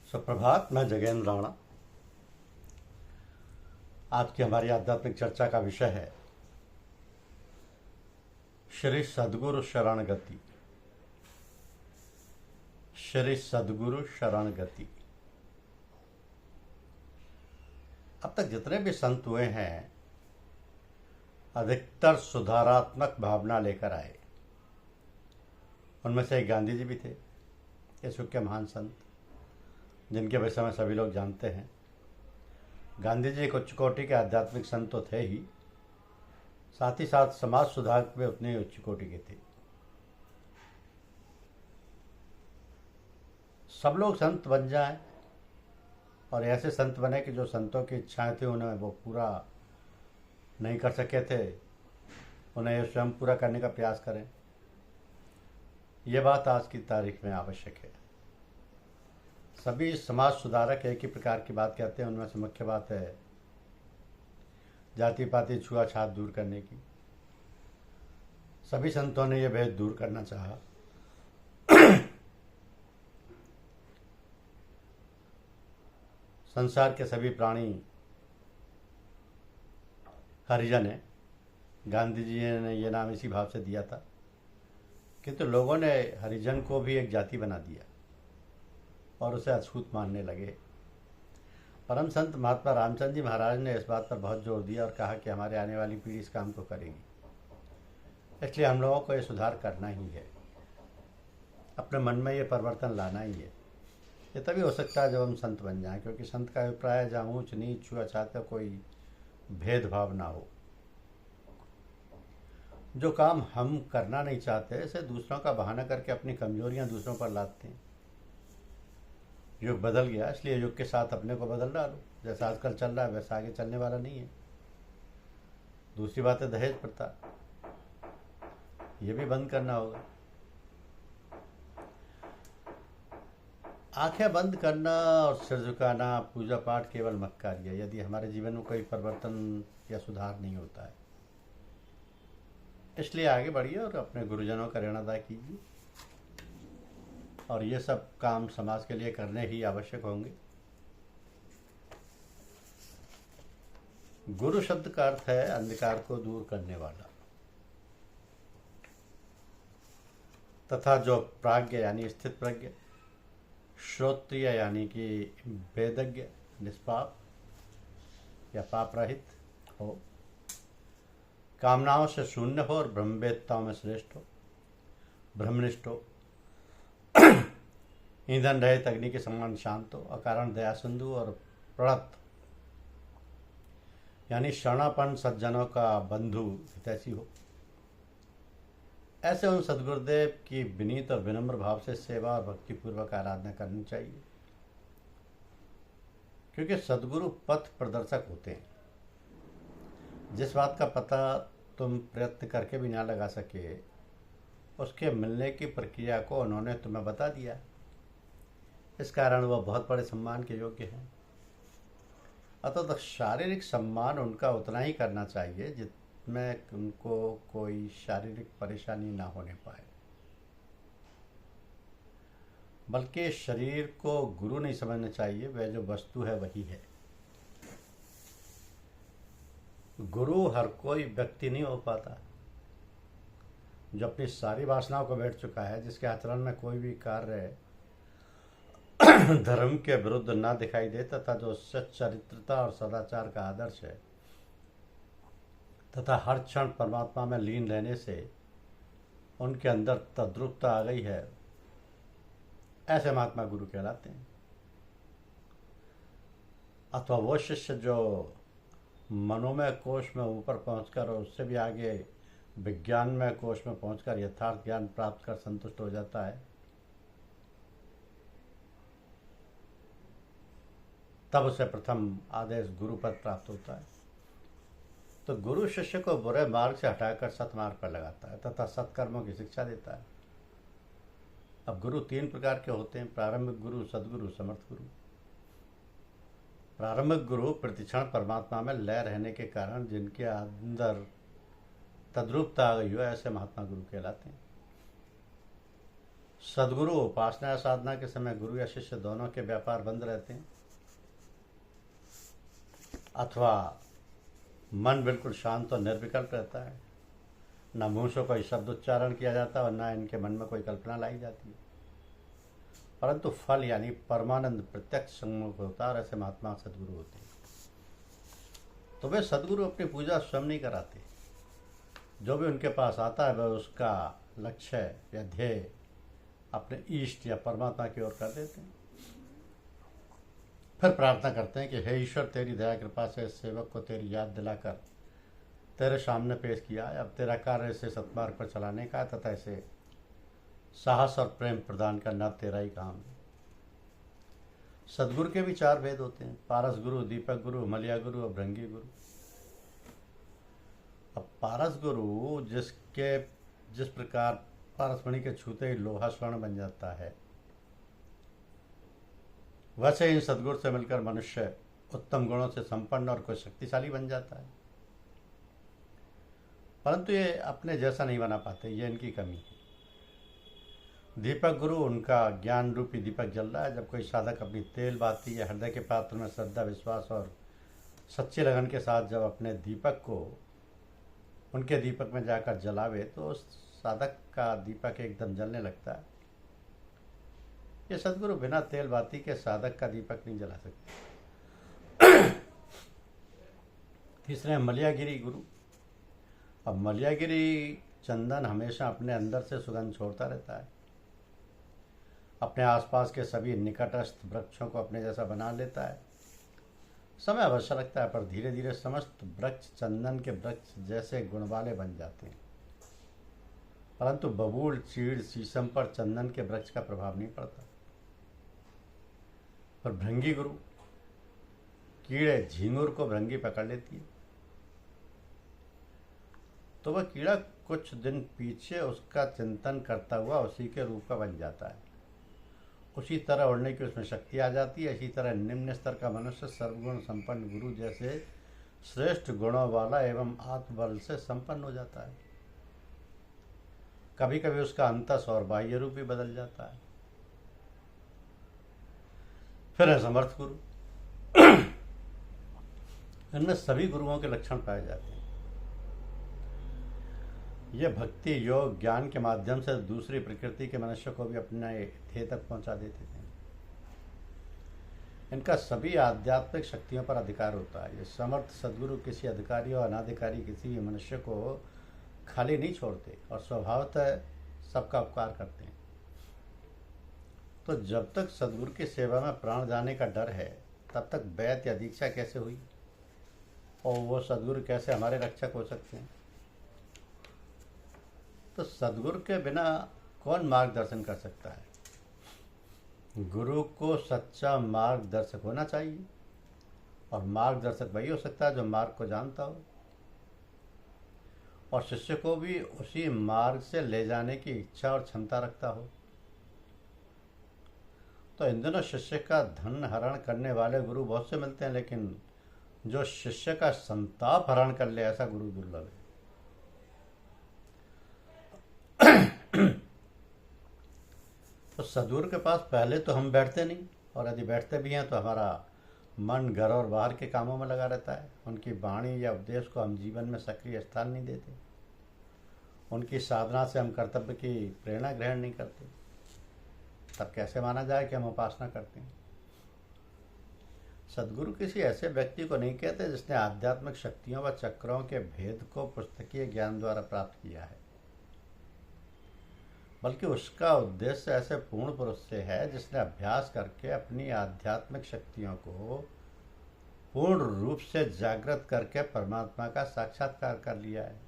सुप्रभात। मैं जगेंद्र राणा। आज की हमारी आध्यात्मिक चर्चा का विषय है श्री सद्गुरु शरण गति। श्री सद्गुरु शरण गति। अब तक जितने भी संत हुए हैं अधिकतर सुधारात्मक भावना लेकर आए। उनमें से एक गांधी जी भी थे, यीशु के महान संत, जिनके विषय में सभी लोग जानते हैं। गांधी जी एक उच्च कोटि के आध्यात्मिक संत तो थे ही, साथ ही साथ समाज सुधार में उतने उच्च कोटि के थे। सब लोग संत बन जाएं और ऐसे संत बने कि जो संतों की इच्छाएं थी उन्हें वो पूरा नहीं कर सके थे, उन्हें स्वयं पूरा करने का प्रयास करें। ये बात आज की तारीख में आवश्यक है। सभी समाज सुधारक एक ही प्रकार की बात कहते हैं। उनमें से मुख्य बात है जाति पाति छुआछूत दूर करने की। सभी संतों ने यह भेद दूर करना चाहा। संसार के सभी प्राणी हरिजन है। गांधी जी ने यह नाम इसी भाव से दिया था, किंतु लोगों ने हरिजन को भी एक जाति बना दिया और उसे अछूत मानने लगे। परम संत महात्मा रामचंद्र जी महाराज ने इस बात पर बहुत जोर दिया और कहा कि हमारे आने वाली पीढ़ी इस काम को करेगी, इसलिए हम लोगों को ये सुधार करना ही है, अपने मन में ये परिवर्तन लाना ही है। ये तभी हो सकता है जब हम संत बन जाएं, क्योंकि संत का अभिप्राय है जहाँ ऊंच नीच छुआछूत का कोई भेदभाव ना हो। जो काम हम करना नहीं चाहते इसे दूसरों का बहाना करके अपनी कमजोरियां दूसरों पर लादते हैं। युग बदल गया, इसलिए युग के साथ अपने को बदल डालो। जैसा आजकल चल रहा है वैसा आगे चलने वाला नहीं है। दूसरी बात है दहेज प्रथा, ये भी बंद करना होगा। आंखें बंद करना और सिर झुकाना, पूजा पाठ केवल मक्कारी है यदि हमारे जीवन में कोई परिवर्तन या सुधार नहीं होता है। इसलिए आगे बढ़िए और अपने गुरुजनों का ऋण अदा कीजिए, और ये सब काम समाज के लिए करने ही आवश्यक होंगे। गुरु शब्द का अर्थ है अंधकार को दूर करने वाला, तथा जो प्राज्ञ यानी स्थित प्रज्ञ, श्रोत्रिय यानी कि वेदज्ञ, निष्पाप या पाप रहित हो, कामनाओं से शून्य हो और ब्रह्मवेत्ताओं में श्रेष्ठ हो, ब्रह्मनिष्ठ हो, ईंधन रहित अग्नि के समान शांत हो, अकारण दया सिंधु और प्रणत यानी शरणापन्न सज्जनों का बंधु हितैषी हो। ऐसे उन सदगुरुदेव की विनीत और विनम्र भाव से सेवा और भक्तिपूर्वक आराधना करनी चाहिए, क्योंकि सदगुरु पथ प्रदर्शक होते हैं। जिस बात का पता तुम प्रयत्न करके भी ना लगा सके, उसके मिलने की प्रक्रिया को उन्होंने तुम्हें बता दिया। इस कारण वह बहुत बड़े सम्मान के योग्य हैं। अतः शारीरिक सम्मान उनका उतना ही करना चाहिए जिसमें उनको कोई शारीरिक परेशानी ना होने पाए। बल्कि शरीर को गुरु नहीं समझना चाहिए, वह जो वस्तु है वही है। गुरु हर कोई व्यक्ति नहीं हो पाता जो अपनी सारी वासनाओं को बैठ चुका है, जिसके आचरण में कोई भी कार्य धर्म के विरुद्ध ना दिखाई दे, तथा जो सच्चरित्रता और सदाचार का आदर्श है, तथा हर क्षण परमात्मा में लीन रहने से उनके अंदर तद्रुपता आ गई है, ऐसे महात्मा गुरु कहलाते हैं। अथवा वो शिष्य जो मनोमय कोश में ऊपर पहुंचकर और उससे भी आगे विज्ञानमय कोश में पहुंचकर यथार्थ ज्ञान प्राप्त कर संतुष्ट हो जाता है, तब उसे प्रथम आदेश गुरु पद प्राप्त होता है। तो गुरु शिष्य को बुरे मार्ग से हटाकर सतमार्ग पर लगाता है तथा सत्कर्मों की शिक्षा देता है। अब गुरु तीन प्रकार के होते हैं: प्रारंभिक गुरु, सदगुरु, समर्थ गुरु। प्रारंभिक गुरु प्रतिक्षण परमात्मा में लय रहने के कारण जिनके अंदर तद्रूपता आ गई हो, ऐसे महात्मा गुरु कहलाते हैं। सदगुरु उपासना या साधना के समय गुरु या शिष्य दोनों के व्यापार बंद रहते हैं, अथवा मन बिल्कुल शांत और निर्विकल्प रहता है। न मुंह से कोई शब्द उच्चारण किया जाता और न इनके मन में कोई कल्पना लाई जाती है, परंतु फल यानी परमानंद प्रत्यक्ष सम्मुख होता है। और ऐसे महात्मा सदगुरु होते हैं। तो वे सदगुरु अपनी पूजा स्वयं नहीं कराते, जो भी उनके पास आता है वह उसका लक्ष्य या ध्येय अपने इष्ट या परमात्मा की ओर कर देते हैं। फिर प्रार्थना करते हैं कि हे ईश्वर, तेरी दया कृपा से इस सेवक को तेरी याद दिलाकर तेरे सामने पेश किया है। अब तेरा कार्य इसे सत्मार्ग पर चलाने का तथा इसे साहस और प्रेम प्रदान करना तेरा ही काम है। सदगुरु के भी 4 भेद होते हैं, पारस गुरु, दीपक गुरु, मलिया गुरु और भृंगी गुरु। अब पारस गुरु जिस प्रकार पारसमणि के छूते ही लोहा स्वर्ण बन जाता है, वैसे ही सदगुरु से मिलकर मनुष्य उत्तम गुणों से संपन्न और कोई शक्तिशाली बन जाता है। परंतु ये अपने जैसा नहीं बना पाते, ये इनकी कमी है। दीपक गुरु, उनका ज्ञान रूपी दीपक जल रहा है। जब कोई साधक अपनी तेल बाती या हृदय के पात्र में श्रद्धा, विश्वास और सच्ची लगन के साथ जब अपने दीपक को उनके दीपक में जाकर जलावे तो उस साधक का दीपक एकदम जलने लगता है। ये सदगुरु बिना तेल बाती के साधक का दीपक नहीं जला सकते। तीसरे हैं मलियागिरी गुरु। अब मलियागिरी चंदन हमेशा अपने अंदर से सुगंध छोड़ता रहता है, अपने आसपास के सभी निकटस्थ वृक्षों को अपने जैसा बना लेता है। समय अवश्य लगता है, पर धीरे धीरे समस्त वृक्ष चंदन के वृक्ष जैसे गुण वाले बन जाते हैं। परंतु बबूल, चीड़, शीशम पर चंदन के वृक्ष का प्रभाव नहीं पड़ता। पर भृंगी गुरु, कीड़े झींगुर को भृंगी पकड़ लेती है तो वह कीड़ा कुछ दिन पीछे उसका चिंतन करता हुआ उसी के रूप का बन जाता है। उसी तरह उड़ने की उसमें शक्ति आ जाती है। इसी तरह निम्न स्तर का मनुष्य सर्वगुण संपन्न गुरु जैसे श्रेष्ठ गुणों वाला एवं आत्मबल से संपन्न हो जाता है। कभी कभी उसका अंतस और बाह्य रूप भी बदल जाता है। फिर है समर्थ गुरु। इनमें सभी गुरुओं के लक्षण पाए जाते हैं। ये भक्ति, योग, ज्ञान के माध्यम से दूसरी प्रकृति के मनुष्य को भी अपने ध्येय तक पहुंचा देते थे। इनका सभी आध्यात्मिक शक्तियों पर अधिकार होता है। ये समर्थ सदगुरु किसी अधिकारी और अनाधिकारी किसी भी मनुष्य को खाली नहीं छोड़ते और स्वभावतः सबका उपकार करते हैं। तो जब तक सदगुरु की सेवा में प्राण जाने का डर है, तब तक बैत या दीक्षा कैसे हुई और वो सदगुरु कैसे हमारे रक्षक हो सकते हैं? तो सदगुरु के बिना कौन मार्गदर्शन कर सकता है? गुरु को सच्चा मार्गदर्शक होना चाहिए, और मार्गदर्शक वही हो सकता है जो मार्ग को जानता हो और शिष्य को भी उसी मार्ग से ले जाने की इच्छा और क्षमता रखता हो। तो इन दिनों शिष्य का धन हरण करने वाले गुरु बहुत से मिलते हैं, लेकिन जो शिष्य का संताप हरण कर ले ऐसा गुरु दुर्लभ है। तो सदगुरु के पास पहले तो हम बैठते नहीं, और यदि बैठते भी हैं तो हमारा मन घर और बाहर के कामों में लगा रहता है। उनकी वाणी या उपदेश को हम जीवन में सक्रिय स्थान नहीं देते। उनकी साधना से हम कर्तव्य की प्रेरणा ग्रहण नहीं करते। तब कैसे माना जाए कि हम उपासना करते हैं? सदगुरु किसी ऐसे व्यक्ति को नहीं कहते जिसने आध्यात्मिक शक्तियों व चक्रों के भेद को पुस्तकीय ज्ञान द्वारा प्राप्त किया है, बल्कि उसका उद्देश्य ऐसे पूर्ण पुरुष से है जिसने अभ्यास करके अपनी आध्यात्मिक शक्तियों को पूर्ण रूप से जागृत करके परमात्मा का साक्षात्कार कर लिया है।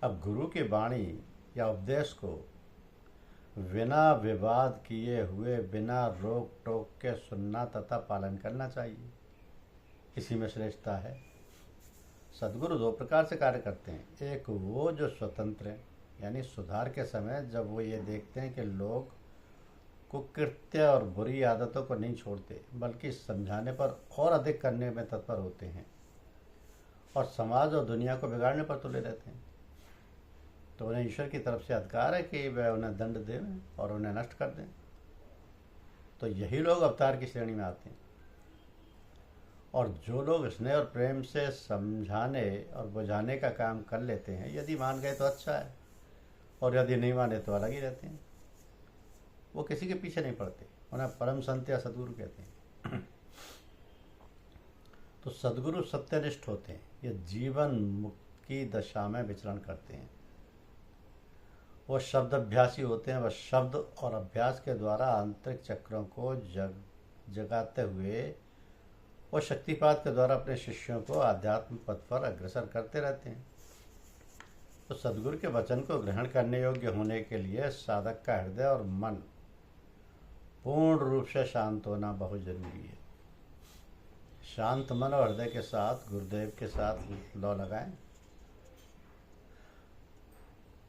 अब गुरु की वाणी या उपदेश को बिना विवाद किए हुए, बिना रोक टोक के सुनना तथा पालन करना चाहिए। इसी में श्रेष्ठता है। सदगुरु 2 प्रकार से कार्य करते हैं। एक वो जो स्वतंत्र है, यानी सुधार के समय जब वो ये देखते हैं कि लोग कुकृत्य और बुरी आदतों को नहीं छोड़ते, बल्कि समझाने पर और अधिक करने में तत्पर होते हैं और समाज और दुनिया को बिगाड़ने पर तुले रहते हैं। तो उन्हें ईश्वर की तरफ से अधिकार है कि वह उन्हें दंड दें और उन्हें नष्ट कर दें। तो यही लोग अवतार की श्रेणी में आते हैं। और जो लोग स्नेह और प्रेम से समझाने और बुझाने का काम कर लेते हैं, यदि मान गए तो अच्छा है, और यदि नहीं माने तो अलग ही रहते हैं। वो किसी के पीछे नहीं पड़ते, उन्हें परम संत या सदगुरु कहते हैं। तो सदगुरु सत्यनिष्ठ होते हैं, ये जीवन मुक्त की दशा में विचरण करते हैं। वो शब्द अभ्यासी होते हैं, वह शब्द और अभ्यास के द्वारा आंतरिक चक्रों को जगाते हुए वो शक्तिपात के द्वारा अपने शिष्यों को आध्यात्म पथ पर अग्रसर करते रहते हैं। तो सदगुरु के वचन को ग्रहण करने योग्य होने के लिए साधक का हृदय और मन पूर्ण रूप से शांत होना बहुत जरूरी है। शांत मन और हृदय के साथ गुरुदेव के साथ लौ लगाएं।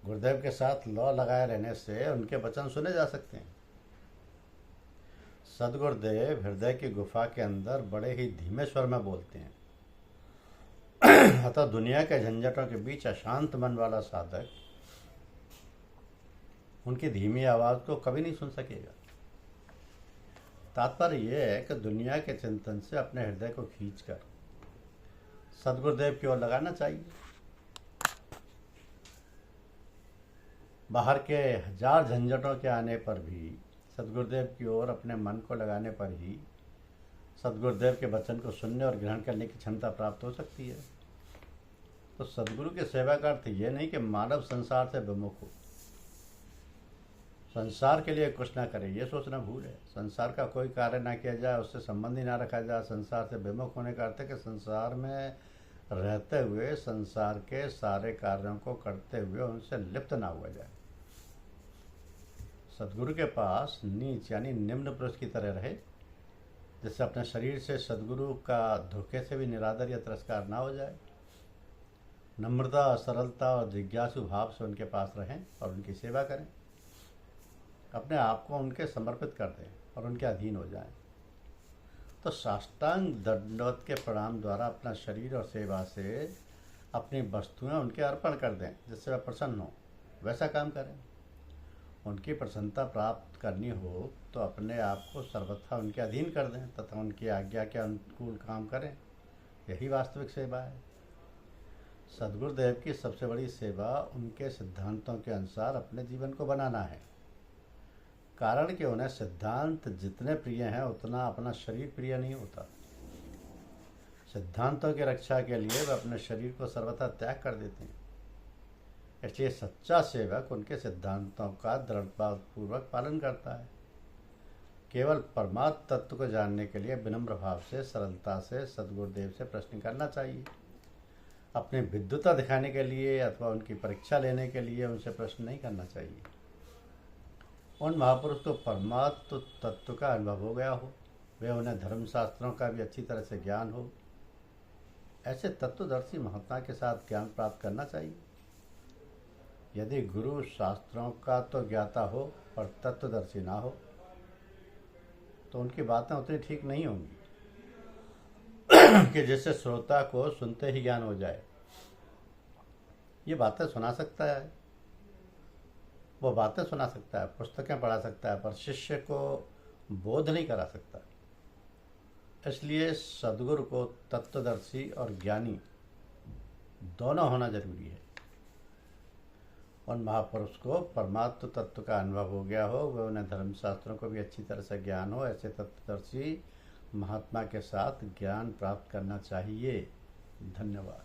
गुरुदेव के साथ लौ लगाए रहने से उनके वचन सुने जा सकते हैं। सदगुरुदेव हृदय की गुफा के अंदर बड़े ही धीमे स्वर में बोलते हैं। अतः दुनिया के झंझटों के बीच अशांत मन वाला साधक उनकी धीमी आवाज को कभी नहीं सुन सकेगा। तात्पर्य यह है कि दुनिया के चिंतन से अपने हृदय को खींचकर सदगुरुदेव की ओर लगाना चाहिए। बाहर के हजार झंझटों के आने पर भी सदगुरुदेव की ओर अपने मन को लगाने पर ही सदगुरुदेव के वचन को सुनने और ग्रहण करने की क्षमता प्राप्त हो सकती है। तो सदगुरु के सेवा का अर्थ यह नहीं कि मानव संसार से विमुख हो, संसार के लिए कुछ ना करे, ये सोचना भूल है। संसार का कोई कार्य ना किया जाए, उससे संबंध ही ना रखा जाए। संसार से विमुख होने का अर्थ है कि संसार में रहते हुए संसार के सारे कार्यों को करते हुए उनसे लिप्त ना हुआ जाए। सदगुरु के पास नीच यानी निम्न पुरुष की तरह रहे, जिससे अपने शरीर से सदगुरु का धोखे से भी निरादर या तिरस्कार ना हो जाए। नम्रता, सरलता और जिज्ञासु भाव से उनके पास रहें और उनकी सेवा करें। अपने आप को उनके समर्पित कर दें और उनके अधीन हो जाएं। तो साष्टांग दंडवत के प्रणाम द्वारा अपना शरीर और सेवा से अपनी वस्तुएं उनके अर्पण कर दें, जिससे वह प्रसन्न हो। वैसा काम करें। उनकी प्रसन्नता प्राप्त करनी हो तो अपने आप को सर्वथा उनके अधीन कर दें तथा उनकी आज्ञा के अनुकूल काम करें। यही वास्तविक सेवा है। सदगुरुदेव की सबसे बड़ी सेवा उनके सिद्धांतों के अनुसार अपने जीवन को बनाना है। कारण कि उन्हें सिद्धांत जितने प्रिय हैं उतना अपना शरीर प्रिय नहीं होता। सिद्धांतों की रक्षा के लिए वे अपने शरीर को सर्वथा त्याग कर देते हैं। इसलिए सच्चा सेवक उनके सिद्धांतों का दृढ़तापूर्वक पालन करता है। केवल परमात्म तत्व को जानने के लिए विनम्र भाव से, सरलता से सदगुरुदेव से प्रश्न करना चाहिए। अपनी विद्वता दिखाने के लिए अथवा उनकी परीक्षा लेने के लिए उनसे प्रश्न नहीं करना चाहिए। उन महापुरुष को परमात्म तत्व का अनुभव हो गया हो, वे उन्हें धर्मशास्त्रों का भी अच्छी तरह से ज्ञान हो। ऐसे तत्वदर्शी महात्मा के साथ ज्ञान प्राप्त करना चाहिए। यदि गुरु शास्त्रों का तो ज्ञाता हो पर तत्वदर्शी ना हो तो उनकी बातें उतनी ठीक नहीं होंगी कि जिससे श्रोता को सुनते ही ज्ञान हो जाए। ये बातें सुना सकता है, वो बातें सुना सकता है, पुस्तकें पढ़ा सकता है, पर शिष्य को बोध नहीं करा सकता। इसलिए सदगुरु को तत्वदर्शी और ज्ञानी दोनों होना जरूरी है। उन महापुरुष को परमात्म तत्व का अनुभव हो गया हो, वे उन्हें धर्मशास्त्रों को भी अच्छी तरह से ज्ञान हो। ऐसे तत्वदर्शी महात्मा के साथ ज्ञान प्राप्त करना चाहिए। धन्यवाद।